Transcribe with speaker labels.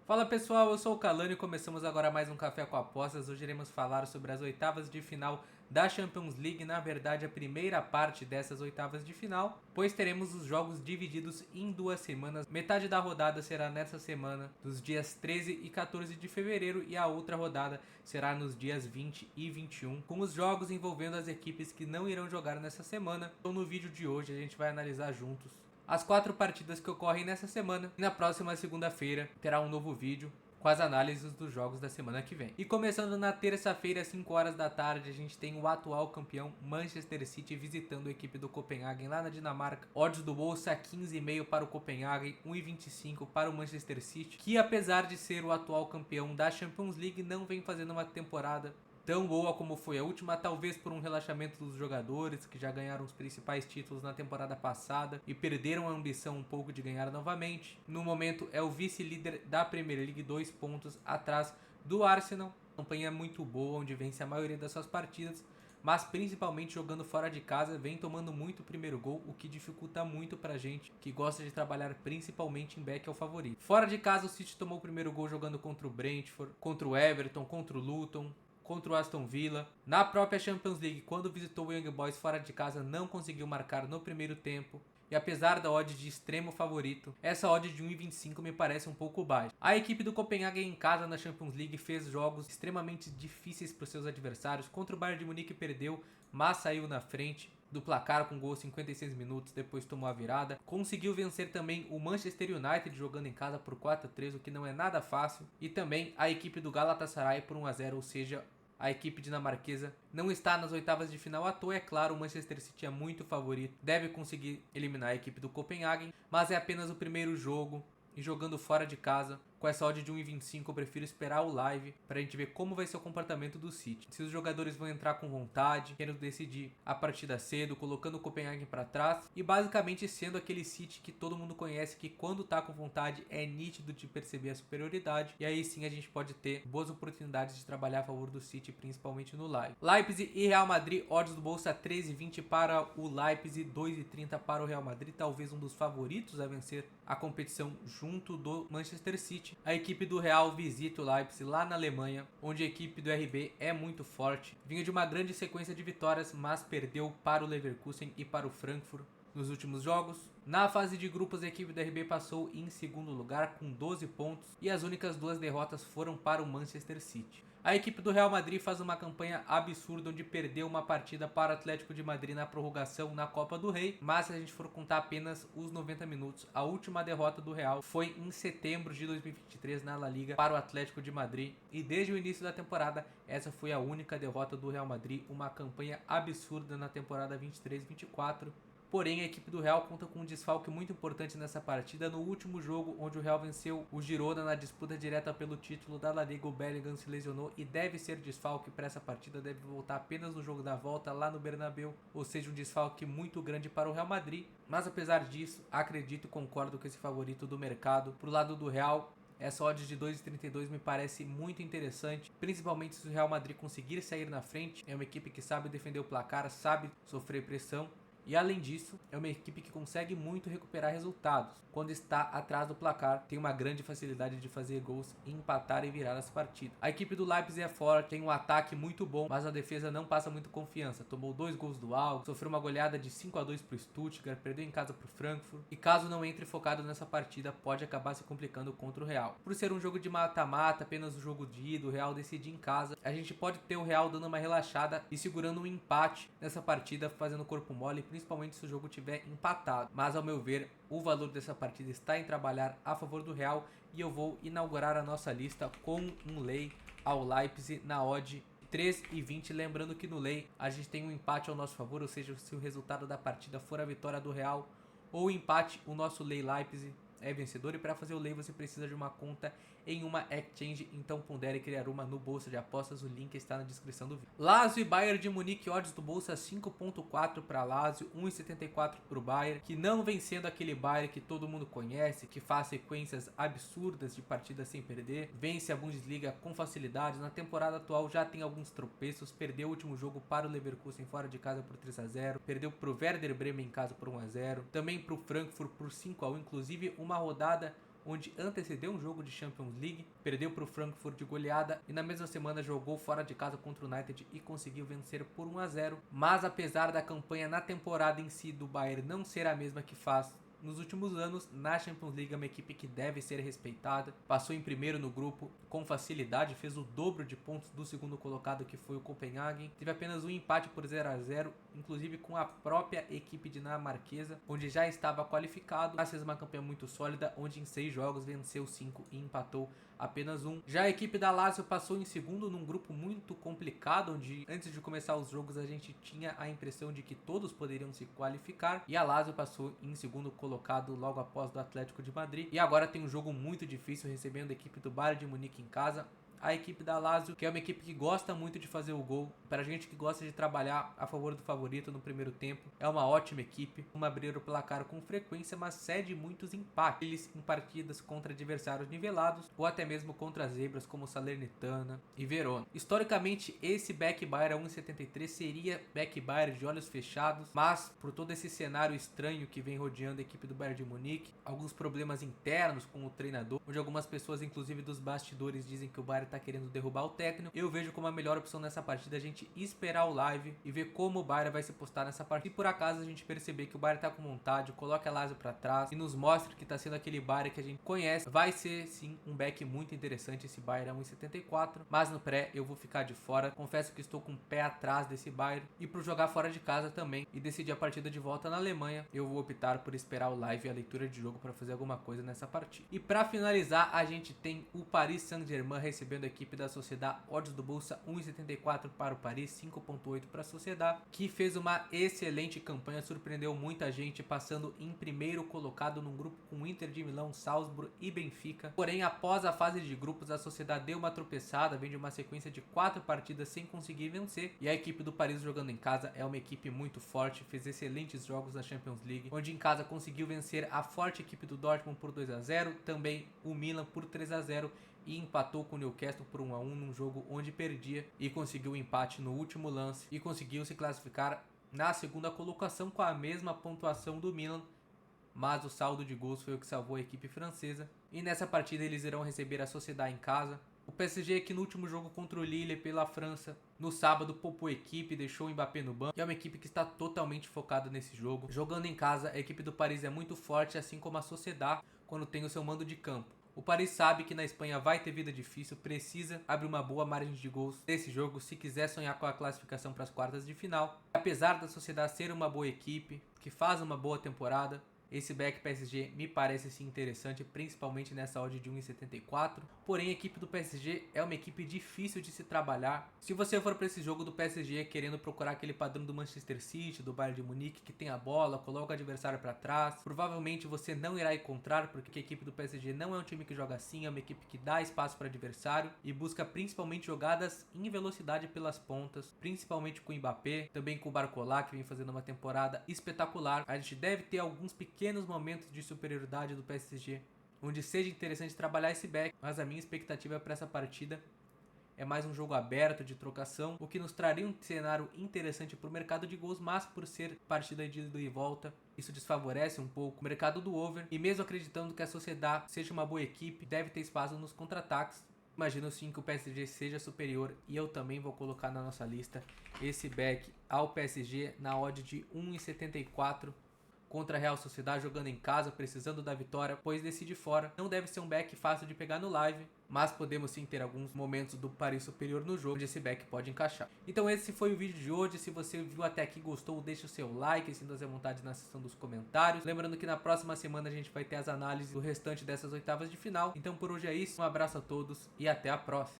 Speaker 1: Fala pessoal, eu sou o Calani e começamos agora mais um Café com Apostas. Hoje iremos falar sobre as oitavas de final da Champions League, na verdade a primeira parte dessas oitavas de final, pois teremos os jogos divididos em 2 semanas. Metade da rodada será nessa semana, dos dias 13 e 14 de fevereiro, e a outra rodada será nos dias 20 e 21, com os jogos envolvendo as equipes que não irão jogar nessa semana. Então no vídeo de hoje a gente vai analisar juntos as 4 partidas que ocorrem nessa semana, e na próxima segunda-feira terá um novo vídeo com as análises dos jogos da semana que vem. E começando na terça-feira, às 5 horas da tarde, a gente tem o atual campeão Manchester City visitando a equipe do Copenhagen lá na Dinamarca. Odds do bolsa 15,5 para o Copenhagen, 1,25 para o Manchester City, que apesar de ser o atual campeão da Champions League, não vem fazendo uma temporada tão boa como foi a última, talvez por um relaxamento dos jogadores que já ganharam os principais títulos na temporada passada e perderam a ambição um pouco de ganhar novamente. No momento é o vice-líder da Premier League, 2 pontos atrás do Arsenal. Campanha muito boa, onde vence a maioria das suas partidas, mas principalmente jogando fora de casa, vem tomando muito o primeiro gol, o que dificulta muito pra gente que gosta de trabalhar principalmente em back ao favorito. Fora de casa, o City tomou o primeiro gol jogando contra o Brentford, contra o Everton, contra o Luton, contra o Aston Villa. Na própria Champions League, quando visitou o Young Boys fora de casa, não conseguiu marcar no primeiro tempo. E apesar da odd de extremo favorito, essa odd de 1,25 me parece um pouco baixa. A equipe do Copenhagen em casa na Champions League fez jogos extremamente difíceis para os seus adversários. Contra o Bayern de Munique perdeu, mas saiu na frente do placar com gol 56 minutos, depois tomou a virada. Conseguiu vencer também o Manchester United jogando em casa por 4-3, o que não é nada fácil. E também a equipe do Galatasaray por 1-0, ou seja, a equipe dinamarquesa não está nas oitavas de final à toa. É claro, o Manchester City é muito favorito, deve conseguir eliminar a equipe do Copenhagen, mas é apenas o primeiro jogo e jogando fora de casa. Com essa odd de 1,25 eu prefiro esperar o live pra gente ver como vai ser o comportamento do City. Se os jogadores vão entrar com vontade, querendo decidir a partida cedo, colocando o Copenhagen pra trás e basicamente sendo aquele City que todo mundo conhece, que quando tá com vontade é nítido de perceber a superioridade, e aí sim a gente pode ter boas oportunidades de trabalhar a favor do City, principalmente no live. Leipzig e Real Madrid, odds do bolsa 13,20 para o Leipzig, 2,30 para o Real Madrid, talvez um dos favoritos a vencer a competição junto do Manchester City. A equipe do Real visita o Leipzig lá na Alemanha, onde a equipe do RB é muito forte. Vinha de uma grande sequência de vitórias, mas perdeu para o Leverkusen e para o Frankfurt nos últimos jogos. Na fase de grupos, a equipe do RB passou em segundo lugar com 12 pontos e as únicas 2 derrotas foram para o Manchester City. A equipe do Real Madrid faz uma campanha absurda, onde perdeu uma partida para o Atlético de Madrid na prorrogação na Copa do Rei, mas se a gente for contar apenas os 90 minutos, a última derrota do Real foi em setembro de 2023 na La Liga para o Atlético de Madrid, e desde o início da temporada essa foi a única derrota do Real Madrid, uma campanha absurda na temporada 23-24. Porém, a equipe do Real conta com um desfalque muito importante nessa partida. No último jogo, onde o Real venceu o Girona na disputa direta pelo título da La Liga, o Bellingham se lesionou e deve ser desfalque para essa partida. Deve voltar apenas no jogo da volta lá no Bernabéu, ou seja, um desfalque muito grande para o Real Madrid. Mas apesar disso, acredito e concordo com esse favorito do mercado. Pro lado do Real, essa odd de 2,32 me parece muito interessante, principalmente se o Real Madrid conseguir sair na frente. É uma equipe que sabe defender o placar, sabe sofrer pressão. E além disso, é uma equipe que consegue muito recuperar resultados. Quando está atrás do placar, tem uma grande facilidade de fazer gols, empatar e virar as partidas. A equipe do Leipzig é forte, tem um ataque muito bom, mas a defesa não passa muito confiança. Tomou 2 gols do Augsburg, sofreu uma goleada de 5-2 para o Stuttgart, perdeu em casa para o Frankfurt. E caso não entre focado nessa partida, pode acabar se complicando contra o Real. Por ser um jogo de mata-mata, apenas o jogo de ida, o Real decide em casa, a gente pode ter o Real dando uma relaxada e segurando um empate nessa partida, fazendo corpo mole, principalmente se o jogo tiver empatado. Mas ao meu ver, o valor dessa partida está em trabalhar a favor do Real, e eu vou inaugurar a nossa lista com um lay ao Leipzig na odd 3,20. Lembrando que no lay a gente tem um empate ao nosso favor, ou seja, se o resultado da partida for a vitória do Real ou o empate, o nosso lay Leipzig é vencedor. E para fazer o lay você precisa de uma conta em uma exchange, então pondere criar uma no Bolsa de Apostas, o link está na descrição do vídeo. Lazio e Bayern de Munique, odds do Bolsa 5,4 para Lazio, 1,74 para o Bayern, que não vem sendo aquele Bayern que todo mundo conhece, que faz sequências absurdas de partidas sem perder, vence a Bundesliga com facilidade. Na temporada atual já tem alguns tropeços, perdeu o último jogo para o Leverkusen fora de casa por 3-0, perdeu para o Werder Bremen em casa por 1-0, também para o Frankfurt por 5-1, inclusive uma rodada onde antecedeu um jogo de Champions League, perdeu para o Frankfurt de goleada e na mesma semana jogou fora de casa contra o United e conseguiu vencer por 1-0. Mas apesar da campanha na temporada em si do Bayern não ser a mesma que faz nos últimos anos, na Champions League é uma equipe que deve ser respeitada. Passou em primeiro no grupo com facilidade, fez o dobro de pontos do segundo colocado, que foi o Copenhagen. Teve apenas um empate por 0-0, inclusive com a própria equipe dinamarquesa, onde já estava qualificado, mas fez uma campanha muito sólida, onde em 6 jogos venceu 5 e empatou apenas 1. Já a equipe da Lazio passou em segundo num grupo muito complicado, onde antes de começar os jogos a gente tinha a impressão de que todos poderiam se qualificar, e a Lazio passou em segundo colocado logo após do Atlético de Madrid, e agora tem um jogo muito difícil recebendo a equipe do Bayern de Munique em casa. A equipe da Lazio, que é uma equipe que gosta muito de fazer o gol, para gente que gosta de trabalhar a favor do favorito no primeiro tempo, é uma ótima equipe, uma abrir o placar com frequência, mas cede muitos empates em partidas contra adversários nivelados ou até mesmo contra zebras como Salernitana e Verona. Historicamente, esse back Bayern a 1,73 seria back Bayern de olhos fechados, mas por todo esse cenário estranho que vem rodeando a equipe do Bayern de Munique, alguns problemas internos com o treinador, onde algumas pessoas, inclusive dos bastidores, dizem que o Bayern tá querendo derrubar o técnico, eu vejo como a melhor opção nessa partida a gente esperar o live e ver como o Bayern vai se postar nessa partida. E por acaso a gente perceber que o Bayern tá com vontade, coloca a Lazio pra trás e nos mostra que tá sendo aquele Bayern que a gente conhece, vai ser sim um back muito interessante esse Bayern a 1,74, mas no pré eu vou ficar de fora. Confesso que estou com o pé atrás desse Bayern, e pro jogar fora de casa também e decidir a partida de volta na Alemanha, eu vou optar por esperar o live e a leitura de jogo para fazer alguma coisa nessa partida. E para finalizar, a gente tem o Paris Saint-Germain recebendo a equipe da Sociedad, odds do bolsa 1,74 para o Paris, 5,8 para a Sociedad, que fez uma excelente campanha, surpreendeu muita gente, passando em primeiro colocado num grupo com Inter de Milão, Salzburg e Benfica. Porém, após a fase de grupos, a Sociedad deu uma tropeçada, vem de uma sequência de 4 partidas sem conseguir vencer, e a equipe do Paris jogando em casa é uma equipe muito forte, fez excelentes jogos na Champions League, onde em casa conseguiu vencer a forte equipe do Dortmund por 2-0, também o Milan por 3-0, e empatou com o Newcastle por 1-1 num jogo onde perdia, e conseguiu o empate no último lance e conseguiu se classificar na segunda colocação com a mesma pontuação do Milan, mas o saldo de gols foi o que salvou a equipe francesa. E nessa partida eles irão receber a Sociedad em casa. O PSG, que no último jogo contra o Lille pela França, no sábado poupou a equipe, deixou o Mbappé no banco, e é uma equipe que está totalmente focada nesse jogo. Jogando em casa, a equipe do Paris é muito forte, assim como a Sociedad quando tem o seu mando de campo. O Paris sabe que na Espanha vai ter vida difícil, precisa abrir uma boa margem de gols nesse jogo se quiser sonhar com a classificação para as quartas de final. Apesar da Sociedad ser uma boa equipe, que faz uma boa temporada, esse back PSG me parece sim interessante, principalmente nessa odd de 1,74. Porém, a equipe do PSG é uma equipe difícil de se trabalhar. Se você for para esse jogo do PSG querendo procurar aquele padrão do Manchester City, do Bayern de Munique, que tem a bola, coloca o adversário para trás, provavelmente você não irá encontrar, porque a equipe do PSG não é um time que joga assim, é uma equipe que dá espaço para o adversário e busca principalmente jogadas em velocidade pelas pontas, principalmente com o Mbappé, também com o Barcola, que vem fazendo uma temporada espetacular. A gente deve ter alguns pequenos momentos de superioridade do PSG, onde seja interessante trabalhar esse back, mas a minha expectativa para essa partida é mais um jogo aberto de trocação, o que nos traria um cenário interessante para o mercado de gols, mas por ser partida de ida e volta, isso desfavorece um pouco o mercado do over, e mesmo acreditando que a Sociedad seja uma boa equipe, deve ter espaço nos contra-ataques. Imagino sim que o PSG seja superior, e eu também vou colocar na nossa lista esse back ao PSG na odd de 1,74 contra a Real Sociedad, jogando em casa, precisando da vitória, pois decide fora. Não deve ser um back fácil de pegar no live, mas podemos sim ter alguns momentos do Paris superior no jogo, onde esse back pode encaixar. Então esse foi o vídeo de hoje. Se você viu até aqui, gostou, deixa o seu like, sinta-se à vontade na seção dos comentários. Lembrando que na próxima semana a gente vai ter as análises do restante dessas oitavas de final. Então por hoje é isso, um abraço a todos e até a próxima.